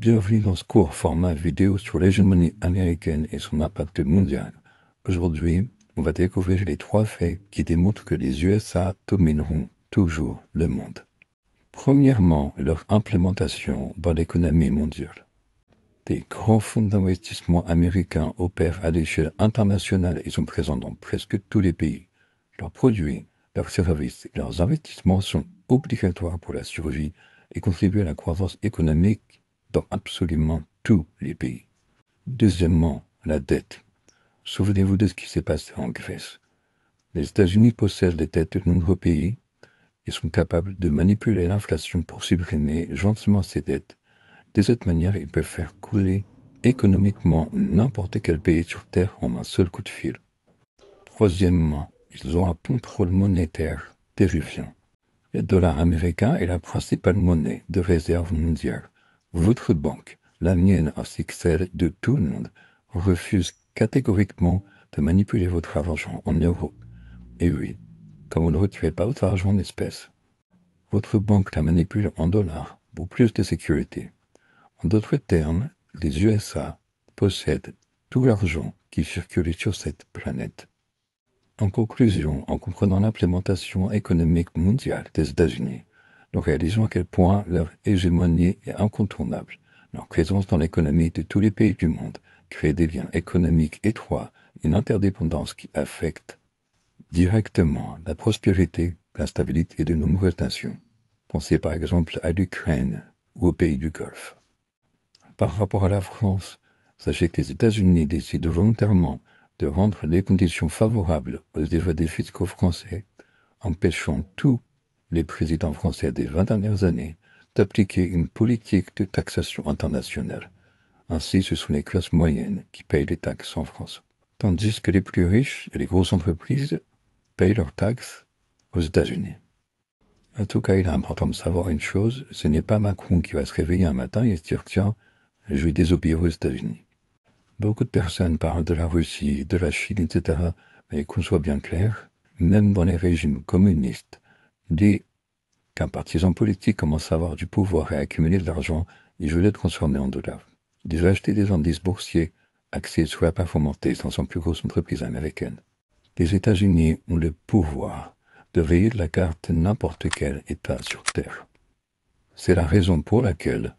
Bienvenue dans ce court format vidéo sur l'hégémonie américaine et son impact mondial. Aujourd'hui, on va découvrir les 3 faits qui démontrent que les USA domineront toujours le monde. Premièrement, leur implémentation dans l'économie mondiale. Des grands fonds d'investissement américains opèrent à l'échelle internationale et sont présents dans presque tous les pays. Leurs produits, leurs services et leurs investissements sont obligatoires pour la survie et contribuent à la croissance économique dans absolument tous les pays. Deuxièmement, la dette. Souvenez-vous de ce qui s'est passé en Grèce. Les États-Unis possèdent les dettes de nombreux pays et sont capables de manipuler l'inflation pour supprimer gentiment ces dettes. De cette manière, ils peuvent faire couler économiquement n'importe quel pays sur Terre en un seul coup de fil. Troisièmement, ils ont un contrôle monétaire terrifiant. Le dollar américain est la principale monnaie de réserve mondiale. Votre banque, la mienne ainsi que celle de tout le monde, refuse catégoriquement de manipuler votre argent en euros. Et oui, comme vous ne retirez pas votre argent en espèces, votre banque la manipule en dollars pour plus de sécurité. En d'autres termes, les USA possèdent tout l'argent qui circule sur cette planète. En conclusion, en comprenant l'implémentation économique mondiale des États-Unis, nous réalisons à quel point leur hégémonie est incontournable. Leur présence dans l'économie de tous les pays du monde crée des liens économiques étroits, une interdépendance qui affecte directement la prospérité, la stabilité de nombreuses nations. Pensez par exemple à l'Ukraine ou aux pays du Golfe. Par rapport à la France, sachez que les États-Unis décident volontairement de rendre les conditions favorables aux évadés fiscaux français, empêchant tous les présidents français des 20 dernières années d'appliquer une politique de taxation internationale. Ainsi, ce sont les classes moyennes qui payent les taxes en France, tandis que les plus riches et les grosses entreprises payent leurs taxes aux États-Unis. En tout cas, il est important de savoir une chose, ce n'est pas Macron qui va se réveiller un matin et se dire « Tiens, je vais désobéir aux États-Unis ». Beaucoup de personnes parlent de la Russie, de la Chine, etc. Mais qu'on soit bien clair, même dans les régimes communistes, dès qu'un partisan politique commence à avoir du pouvoir et à accumuler de l'argent, il veut le transformer en dollars. Il veut acheter des indices boursiers axés sur la performance des 500 plus grosses entreprises américaines. Les États-Unis ont le pouvoir de rayer de la carte n'importe quel État sur Terre. C'est la raison pour laquelle